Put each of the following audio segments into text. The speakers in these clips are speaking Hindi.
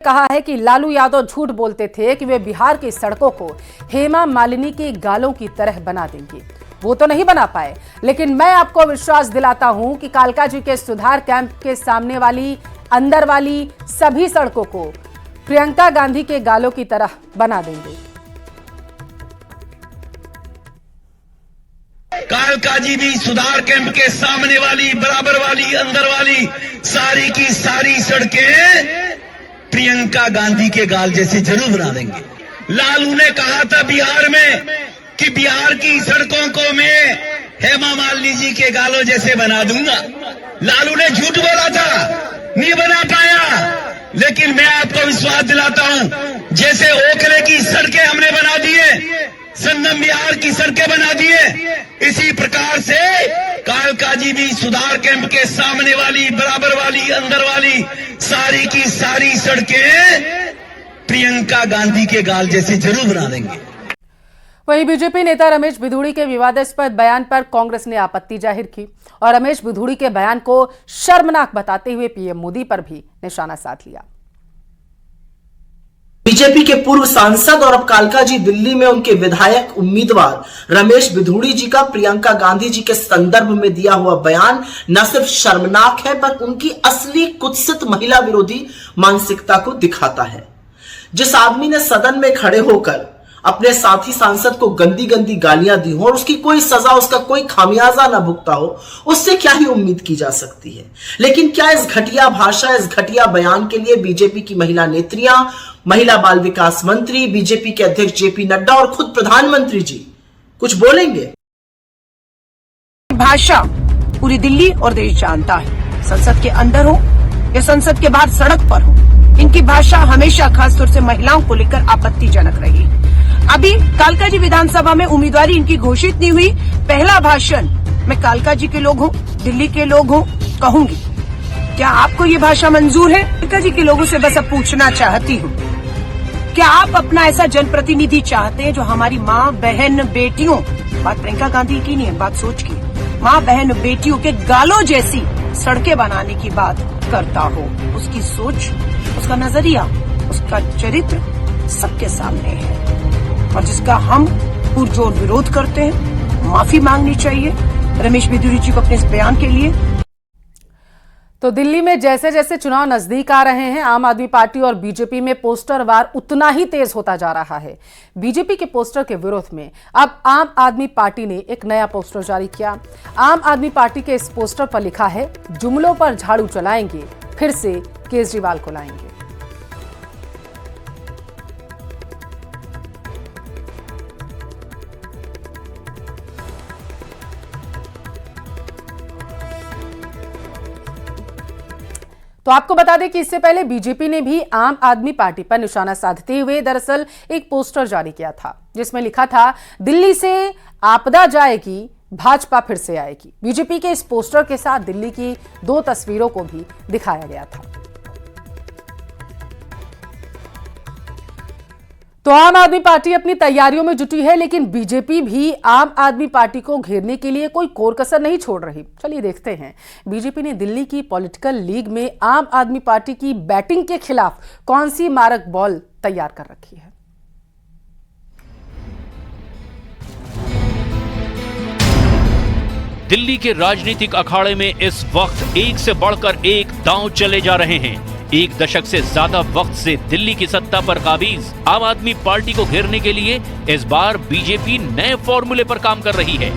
कहा है कि लालू यादव झूठ बोलते थे कि वे बिहार की सड़कों को हेमा मालिनी के गालों की तरह बना देंगे। वो तो नहीं बना पाए, लेकिन मैं आपको विश्वास दिलाता हूं कि कालका जी के सुधार कैंप के सामने वाली, अंदर वाली सभी सड़कों को प्रियंका गांधी के गालों की तरह बना देंगे। कालका जी भी सुधार कैंप के सामने वाली, बराबर वाली, अंदर वाली सारी की सारी सड़कें प्रियंका गांधी के गाल जैसे जरूर बना देंगे। लालू ने कहा था बिहार में कि बिहार की सड़कों को मैं हेमा मालिनी जी के गालों जैसे बना दूंगा। लालू ने झूठ बोला था, नहीं बना पाया, लेकिन मैं आपको विश्वास दिलाता हूं, जैसे ओखले की सड़कें हमने बना दिए, संगम बिहार की सड़कें बना दिए, इसी प्रकार से कालका जी भी सुधार कैंप के सामने वाली, बराबर वाली, अंदर वाली सारी की सारी सड़कें प्रियंका गांधी के गाल जैसे जरूर बना देंगे। वहीं बीजेपी नेता रमेश बिधूड़ी के विवादास्पद बयान पर कांग्रेस ने आपत्ति जाहिर की और रमेश बिधूड़ी के बयान को शर्मनाक बताते हुए पीएम मोदी पर भी निशाना साध लिया। बीजेपी के पूर्व सांसद और अब कालका जी दिल्ली में उनके विधायक उम्मीदवार रमेश बिधूड़ी जी का प्रियंका गांधी जी के संदर्भ में दिया हुआ बयान न सिर्फ शर्मनाक है, पर उनकी असली कुत्सित महिला विरोधी मानसिकता को दिखाता है। जिस आदमी ने सदन में खड़े होकर अपने साथी सांसद को गंदी गंदी गालियां दी हो और उसकी कोई सजा, उसका कोई खामियाजा ना भुगता हो, उससे क्या ही उम्मीद की जा सकती है। लेकिन क्या इस घटिया भाषा, इस घटिया बयान के लिए बीजेपी की महिला नेत्रियां, महिला बाल विकास मंत्री, बीजेपी के अध्यक्ष जेपी नड्डा और खुद प्रधानमंत्री जी कुछ बोलेंगे? भाषा पूरी दिल्ली और देश जानता है, संसद के अंदर हो या संसद के बाहर सड़क पर हो, इनकी भाषा हमेशा खासतौर से महिलाओं को लेकर आपत्तिजनक रही। अभी कालका जी विधानसभा में उम्मीदवारी इनकी घोषित नहीं हुई, पहला भाषण मैं कालका जी के लोग हूँ, दिल्ली के लोग हूँ, कहूंगी क्या आपको ये भाषा मंजूर है? कालका जी के लोगों से बस अब पूछना चाहती हूँ, क्या आप अपना ऐसा जनप्रतिनिधि चाहते हैं जो हमारी माँ, बहन, बेटियों, बात प्रियंका गांधी की नहीं है, बात सोच की, माँ, बहन, बेटियों के गालों जैसी सड़कें बनाने की बात करता हो? उसकी सोच, उसका नजरिया, उसका चरित्र सबके सामने है और जिसका हम पुरजोर विरोध करते हैं। माफी मांगनी चाहिए रमेश बिधूड़ी जी को अपने इस बयान के लिए। तो दिल्ली में जैसे जैसे चुनाव नजदीक आ रहे हैं, आम आदमी पार्टी और बीजेपी में पोस्टर वार उतना ही तेज होता जा रहा है। बीजेपी के पोस्टर के विरोध में अब आम आदमी पार्टी ने एक नया पोस्टर जारी किया। आम आदमी पार्टी के इस पोस्टर पर लिखा है, जुमलों पर झाड़ू चलाएंगे, फिर से केजरीवाल को लाएंगे। तो आपको बता दें कि इससे पहले बीजेपी ने भी आम आदमी पार्टी पर निशाना साधते हुए दरअसल एक पोस्टर जारी किया था, जिसमें लिखा था, दिल्ली से आपदा जाएगी, भाजपा फिर से आएगी। बीजेपी के इस पोस्टर के साथ दिल्ली की 2 तस्वीरों को भी दिखाया गया था। तो आम आदमी पार्टी अपनी तैयारियों में जुटी है, लेकिन बीजेपी भी आम आदमी पार्टी को घेरने के लिए कोई कोर कसर नहीं छोड़ रही। चलिए देखते हैं बीजेपी ने दिल्ली की पॉलिटिकल लीग में आम आदमी पार्टी की बैटिंग के खिलाफ कौन सी मारक बॉल तैयार कर रखी है। दिल्ली के राजनीतिक अखाड़े में इस वक्त एक से बढ़कर एक दांव चले जा रहे हैं। एक दशक से ज्यादा वक्त से दिल्ली की सत्ता पर काबिज आम आदमी पार्टी को घेरने के लिए इस बार बीजेपी नए फॉर्मूले पर काम कर रही है।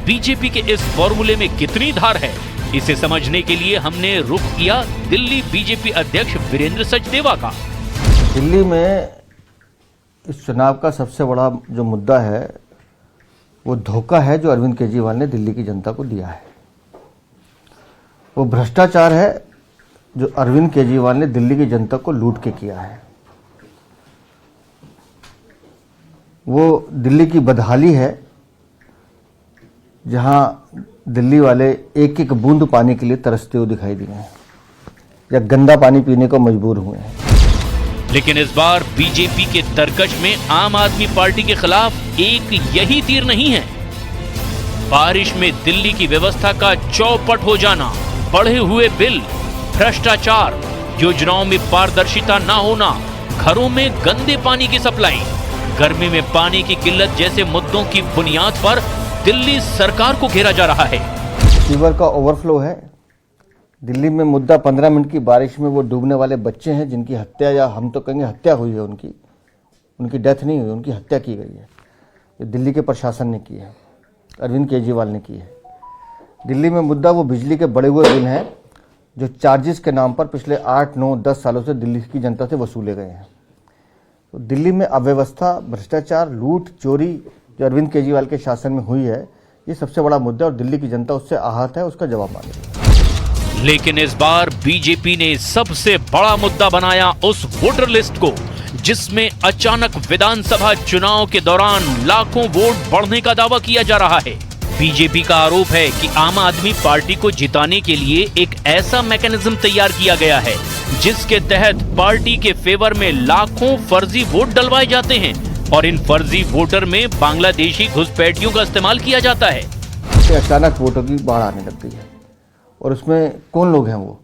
बीजेपी के इस फॉर्मूले में कितनी धार है, इसे समझने के लिए हमने रुख किया दिल्ली बीजेपी अध्यक्ष वीरेंद्र सचदेवा का। दिल्ली में इस चुनाव का सबसे बड़ा जो मुद्दा है वो धोखा है जो अरविंद केजरीवाल ने दिल्ली की जनता को दिया है। वो भ्रष्टाचार है जो अरविंद केजरीवाल ने दिल्ली की जनता को लूट के किया है। वो दिल्ली की बदहाली है जहां दिल्ली वाले एक एक बूंद पानी के लिए तरसते हुए दिखाई दिए हैं या गंदा पानी पीने को मजबूर हुए हैं। लेकिन इस बार बीजेपी के तरकश में आम आदमी पार्टी के खिलाफ एक यही तीर नहीं है। बारिश में दिल्ली की व्यवस्था का चौपट हो जाना, बढ़े हुए बिल, भ्रष्टाचार, योजनाओं में पारदर्शिता न होना, घरों में गंदे पानी की सप्लाई, गर्मी में पानी की किल्लत जैसे मुद्दों की बुनियाद पर दिल्ली सरकार को घेरा जा रहा है। सीवर का ओवरफ्लो है। दिल्ली में मुद्दा 15 मिनट की बारिश में वो डूबने वाले बच्चे हैं जिनकी हत्या, या हम तो कहेंगे हत्या हुई है, उनकी डेथ नहीं हुई, उनकी हत्या की गई है। ये दिल्ली के प्रशासन ने की है, अरविंद केजरीवाल ने की है। दिल्ली में मुद्दा वो बिजली के बढ़े हुए बिल हैं जो चार्जेस के नाम पर पिछले 8, 9, 10 सालों से दिल्ली की जनता से वसूले गए हैं। तो दिल्ली में अव्यवस्था, भ्रष्टाचार, लूट, चोरी जो अरविंद केजरीवाल के शासन में हुई है, ये सबसे बड़ा मुद्दा और दिल्ली की जनता उससे आहत है, उसका जवाब मांगे। लेकिन इस बार बीजेपी ने सबसे बड़ा मुद्दा बनाया उस वोटर लिस्ट को जिसमें अचानक विधानसभा चुनाव के दौरान लाखों वोट बढ़ने का दावा किया जा रहा है। बीजेपी का आरोप है कि आम आदमी पार्टी को जिताने के लिए एक ऐसा मैकेनिज्म तैयार किया गया है जिसके तहत पार्टी के फेवर में लाखों फर्जी वोट डलवाए जाते हैं और इन फर्जी वोटर में बांग्लादेशी घुसपैठियों का इस्तेमाल किया जाता है। अचानक वोटों की बाढ़ आने लग गई है और उसमें कौन लोग हैं, वो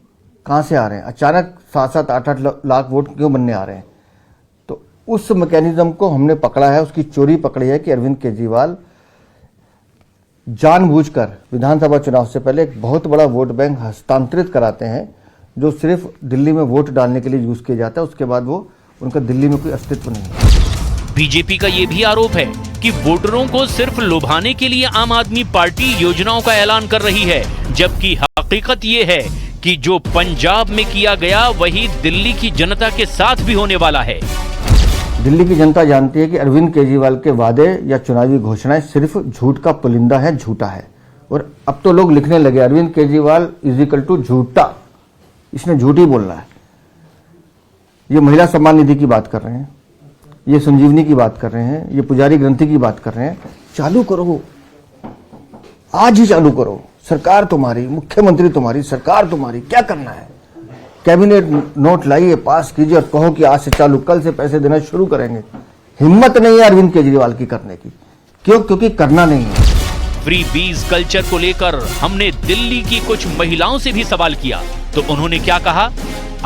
कहां से आ रहे हैं, अचानक 7-7, 8-8 लाख वोट क्यों बनने आ रहे हैं। तो उस मैकेनिज्म को हमने पकड़ा है, उसकी चोरी पकड़ी है कि अरविंद केजरीवाल जानबूझकर विधानसभा चुनाव से पहले एक बहुत बड़ा वोट बैंक हस्तांतरित कराते हैं जो सिर्फ दिल्ली में वोट डालने के लिए यूज किया जाता है। उसके बाद वो उनका दिल्ली में कोई अस्तित्व नहीं है। बीजेपी का ये भी आरोप है कि वोटरों को सिर्फ लुभाने के लिए आम आदमी पार्टी योजनाओं का ऐलान कर रही है, जबकि हकीकत ये है कि जो पंजाब में किया गया वही दिल्ली की जनता के साथ भी होने वाला है। दिल्ली की जनता जानती है कि अरविंद केजरीवाल के वादे या चुनावी घोषणाएं सिर्फ झूठ का पुलिंदा है, झूठा है। और अब तो लोग लिखने लगे अरविंद केजरीवाल = झूठा, इसने झूठ ही बोलना है। ये महिला सम्मान निधि की बात कर रहे हैं, ये संजीवनी की बात कर रहे हैं, ये पुजारी ग्रंथि की बात कर रहे हैं। चालू करो, आज ही चालू करो। सरकार तुम्हारी, मुख्यमंत्री तुम्हारी, सरकार तुम्हारी, क्या करना है। कैबिनेट नोट लाइए, पास कीजिए और कहो कि आज से चालू, कल से पैसे देना शुरू करेंगे। हिम्मत नहीं है अरविंद केजरीवाल की करने की। क्यों? क्योंकि करना नहीं है। फ्री बीज कल्चर को लेकर हमने दिल्ली की कुछ महिलाओं से भी सवाल किया तो उन्होंने क्या कहा,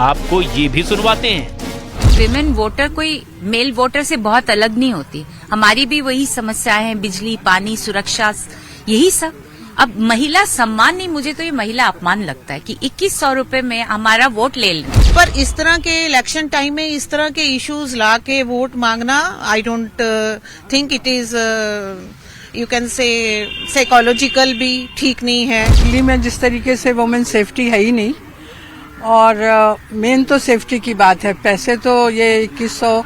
आपको ये भी सुनवाते हैं। विमेन वोटर कोई मेल वोटर से बहुत अलग नहीं होती। हमारी भी वही समस्याएं हैं, बिजली, पानी, सुरक्षा, यही सब। अब महिला सम्मान नहीं, मुझे तो ये महिला अपमान लगता है कि 2100 रुपए में हमारा वोट ले लें। पर इस तरह के इलेक्शन टाइम में इस तरह के इश्यूज ला के वोट मांगना, I don't think it is you can say psychological भी ठीक नहीं है। दिल्ली में जिस तरीके से वुमेन सेफ्टी है ही नहीं, और मेन तो सेफ्टी की बात है। पैसे तो ये 2100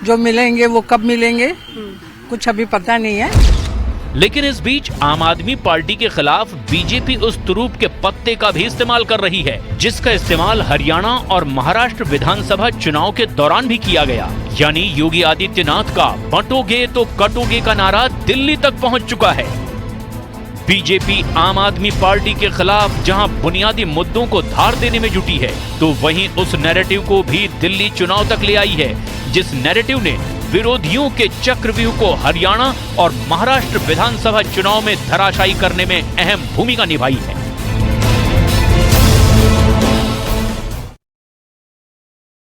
जो मिलेंगे वो कब मिलेंगे कुछ अभी पता नहीं है। लेकिन इस बीच आम आदमी पार्टी के खिलाफ बीजेपी उस तुरूप के पत्ते का भी इस्तेमाल कर रही है जिसका इस्तेमाल हरियाणा और महाराष्ट्र विधानसभा चुनाव के दौरान भी किया गया। यानी योगी आदित्यनाथ का बंटोगे तो कटोगे का नारा दिल्ली तक पहुंच चुका है। बीजेपी आम आदमी पार्टी के खिलाफ जहां बुनियादी मुद्दों को धार देने में जुटी है, तो वहीं उस नैरेटिव को भी दिल्ली चुनाव तक ले आई है जिस नैरेटिव ने विरोधियों के चक्रव्यूह को हरियाणा और महाराष्ट्र विधानसभा चुनाव में धराशायी करने में अहम भूमिका निभाई है।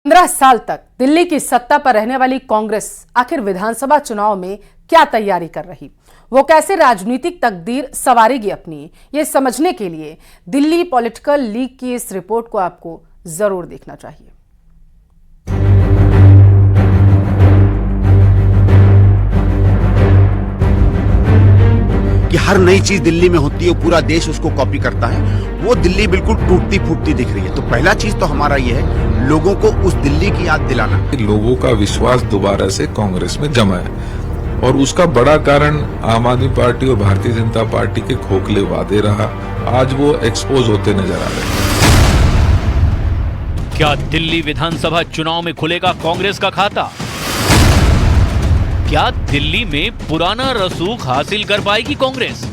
पंद्रह साल तक दिल्ली की सत्ता पर रहने वाली कांग्रेस आखिर विधानसभा चुनाव में क्या तैयारी कर रही, वो कैसे राजनीतिक तकदीर संवारेगी अपनी, ये समझने के लिए दिल्ली पॉलिटिकल लीग की इस रिपोर्ट को आपको जरूर देखना चाहिए। कि हर नई चीज दिल्ली में होती है, पूरा देश उसको कॉपी करता है, वो दिल्ली बिल्कुल टूटती फूटती दिख रही है। तो पहला चीज तो हमारा ये है, लोगों को उस दिल्ली की याद दिलाना। लोगों का विश्वास दोबारा से कांग्रेस में जमा है और उसका बड़ा कारण आम आदमी पार्टी और भारतीय जनता पार्टी के खोखले वादे रहा। आज वो एक्सपोज होते नजर आ रहे हैं। क्या दिल्ली विधानसभा चुनाव में खुलेगा कांग्रेस का खाता? क्या दिल्ली में पुराना रसूख हासिल कर पाएगी कांग्रेस?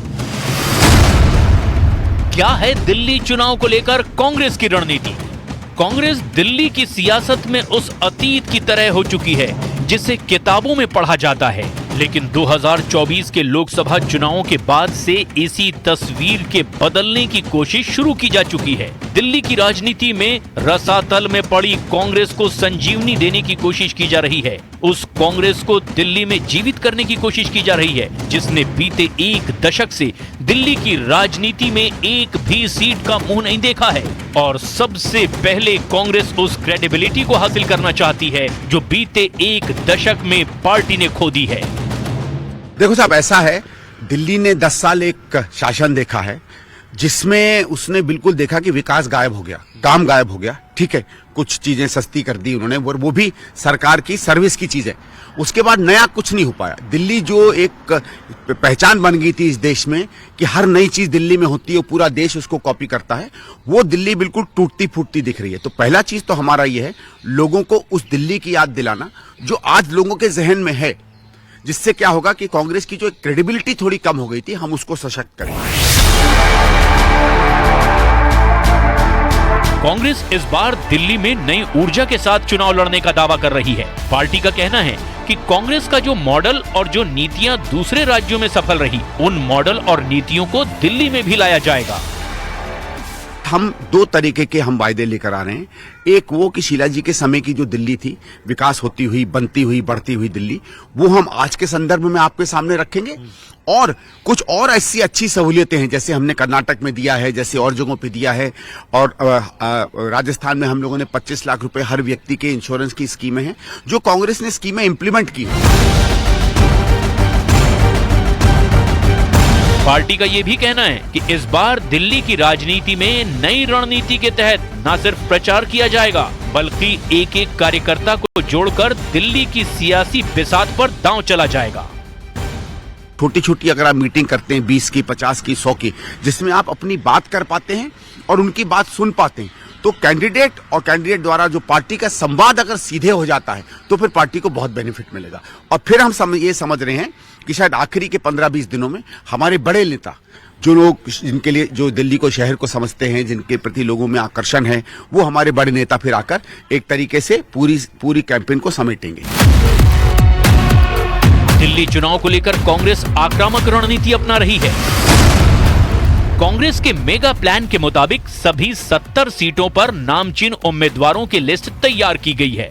क्या है दिल्ली चुनाव को लेकर कांग्रेस की रणनीति? कांग्रेस दिल्ली की सियासत में उस अतीत की तरह हो चुकी है जिसे किताबों में पढ़ा जाता है। लेकिन 2024 के लोकसभा चुनावों के बाद से इसी तस्वीर के बदलने की कोशिश शुरू की जा चुकी है। दिल्ली की राजनीति में रसातल में पड़ी कांग्रेस को संजीवनी देने की कोशिश की जा रही है। उस कांग्रेस को दिल्ली में जीवित करने की कोशिश की जा रही है, जिसने बीते एक दशक से दिल्ली की राजनीति में एक भी सीट का मुंह नहीं देखा है। और सबसे पहले कांग्रेस उस क्रेडिबिलिटी को हासिल करना चाहती है जो बीते एक दशक में पार्टी ने खो दी है। देखो साहब, ऐसा है, दिल्ली ने 10 साल एक शासन देखा है जिसमें उसने बिल्कुल देखा कि विकास गायब हो गया, काम गायब हो गया। ठीक है, कुछ चीजें सस्ती कर दी उन्होंने, वो भी सरकार की सर्विस की चीजें। उसके बाद नया कुछ नहीं हो पाया। दिल्ली जो एक पहचान बन गई थी इस देश में कि हर नई चीज दिल्ली में होती है, पूरा देश उसको कॉपी करता है, वो दिल्ली बिल्कुल टूटती फूटती दिख रही है। तो पहला चीज तो हमारा ये है, लोगों को उस दिल्ली की याद दिलाना जो आज लोगों के जहन में है, जिससे क्या होगा कि कांग्रेस की जो क्रेडिबिलिटी थोड़ी कम हो गई थी, हम उसको सशक्त करें। कांग्रेस इस बार दिल्ली में नई ऊर्जा के साथ चुनाव लड़ने का दावा कर रही है। पार्टी का कहना है कि कांग्रेस का जो मॉडल और जो नीतियां दूसरे राज्यों में सफल रही, उन मॉडल और नीतियों को दिल्ली में भी लाया जाएगा। हम 2 तरीके के हम वायदे लेकर आ रहे हैं। एक वो कि शीला जी के समय की जो दिल्ली थी, विकास होती हुई, बनती हुई, बढ़ती हुई दिल्ली, वो हम आज के संदर्भ में आपके सामने रखेंगे। और कुछ और ऐसी अच्छी सहूलियतें हैं, जैसे हमने कर्नाटक में दिया है, जैसे और जगहों पे दिया है, और राजस्थान में हम लोगों ने 25 लाख रुपए हर व्यक्ति के इंश्योरेंस की स्कीमें हैं, जो कांग्रेस ने स्कीमें इंप्लीमेंट की है। पार्टी का ये भी कहना है कि इस बार दिल्ली की राजनीति में नई रणनीति के तहत न सिर्फ प्रचार किया जाएगा, बल्कि एक एक कार्यकर्ता को जोड़कर दिल्ली की सियासी बिसात पर दांव चला जाएगा। छोटी छोटी अगर आप मीटिंग करते हैं, 20 की, 50 की, 100 की, जिसमें आप अपनी बात कर पाते हैं और उनकी बात सुन पाते हैं, तो कैंडिडेट और कैंडिडेट द्वारा जो पार्टी का संवाद अगर सीधे हो जाता है, तो फिर पार्टी को बहुत बेनिफिट मिलेगा। और फिर हम ये समझ रहे हैं कि शायद आखिरी के 15-20 दिनों में हमारे बड़े नेता, जो लोग जिनके लिए, जो दिल्ली को, शहर को समझते हैं, जिनके प्रति लोगों में आकर्षण है, वो हमारे बड़े नेता फिर आकर एक तरीके से पूरी कैंपेन को समेटेंगे। दिल्ली चुनाव को लेकर कांग्रेस आक्रामक रणनीति अपना रही है। कांग्रेस के मेगा प्लान के मुताबिक सभी 70 सीटों पर नामचीन उम्मीदवारों की लिस्ट तैयार की गई है।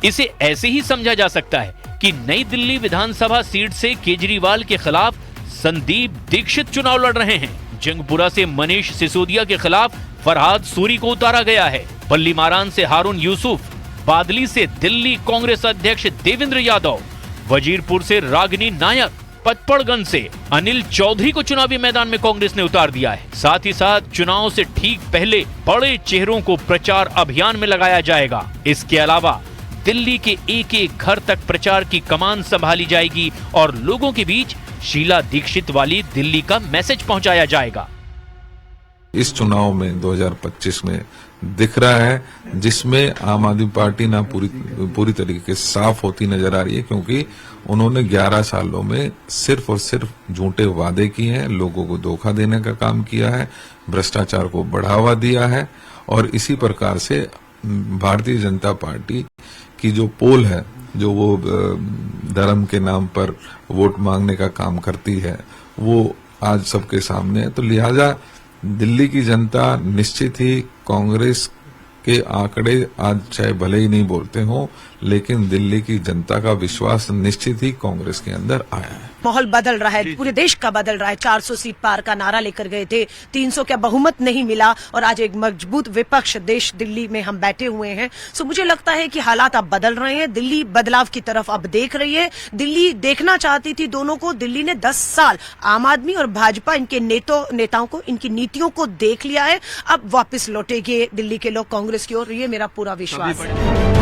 इसे ऐसे ही समझा जा सकता है कि नई दिल्ली विधानसभा सीट से केजरीवाल के खिलाफ संदीप दीक्षित चुनाव लड़ रहे हैं। जंगपुरा से मनीष सिसोदिया के खिलाफ फरहाद सूरी को उतारा गया है। पल्लीमारान से हारून यूसुफ, बादली से दिल्ली कांग्रेस अध्यक्ष देवेंद्र यादव, वजीरपुर से रागिनी नायक, पचपड़गंज से अनिल चौधरी को चुनावी मैदान में कांग्रेस ने उतार दिया है। साथ ही साथ चुनाव से ठीक पहले बड़े चेहरों को प्रचार अभियान में लगाया जाएगा। इसके अलावा दिल्ली के एक एक घर तक प्रचार की कमान संभाली जाएगी और लोगों के बीच शीला दीक्षित वाली दिल्ली का मैसेज पहुंचाया जाएगा। इस चुनाव में 2025 में दिख रहा है, जिसमें आम आदमी पार्टी ना पूरी तरीके से साफ होती नजर आ रही है, क्योंकि उन्होंने 11 सालों में सिर्फ और सिर्फ झूठे वादे किए हैं, लोगों को धोखा देने का काम किया है, भ्रष्टाचार को बढ़ावा दिया है। और इसी प्रकार से भारतीय जनता पार्टी की जो पोल है, जो वो धर्म के नाम पर वोट मांगने का काम करती है, वो आज सबके सामने है। तो लिहाजा दिल्ली की जनता निश्चित ही कांग्रेस के आंकड़े आज चाहे भले ही नहीं बोलते हो, लेकिन दिल्ली की जनता का विश्वास निश्चित ही कांग्रेस के अंदर आया है। माहौल बदल रहा है, पूरे देश का बदल रहा है। 400 सीट पार का नारा लेकर गए थे, 300 का बहुमत नहीं मिला और आज एक मजबूत विपक्ष देश दिल्ली में हम बैठे हुए हैं। सो मुझे लगता है कि हालात अब बदल रहे हैं। दिल्ली बदलाव की तरफ अब देख रही है। दिल्ली देखना चाहती थी दोनों को। दिल्ली ने 10 साल आम आदमी और भाजपा, इनके नेताओं को, इनकी नीतियों को देख लिया है। अब वापस लौटेंगे दिल्ली के लोग कांग्रेस की ओर, ये मेरा पूरा विश्वास है।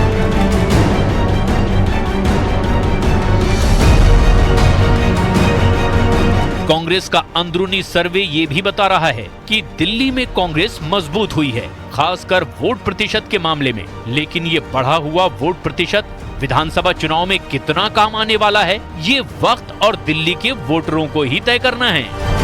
कांग्रेस का अंदरूनी सर्वे ये भी बता रहा है कि दिल्ली में कांग्रेस मजबूत हुई है, खासकर वोट प्रतिशत के मामले में। लेकिन ये बढ़ा हुआ वोट प्रतिशत विधानसभा चुनाव में कितना काम आने वाला है, ये वक्त और दिल्ली के वोटरों को ही तय करना है।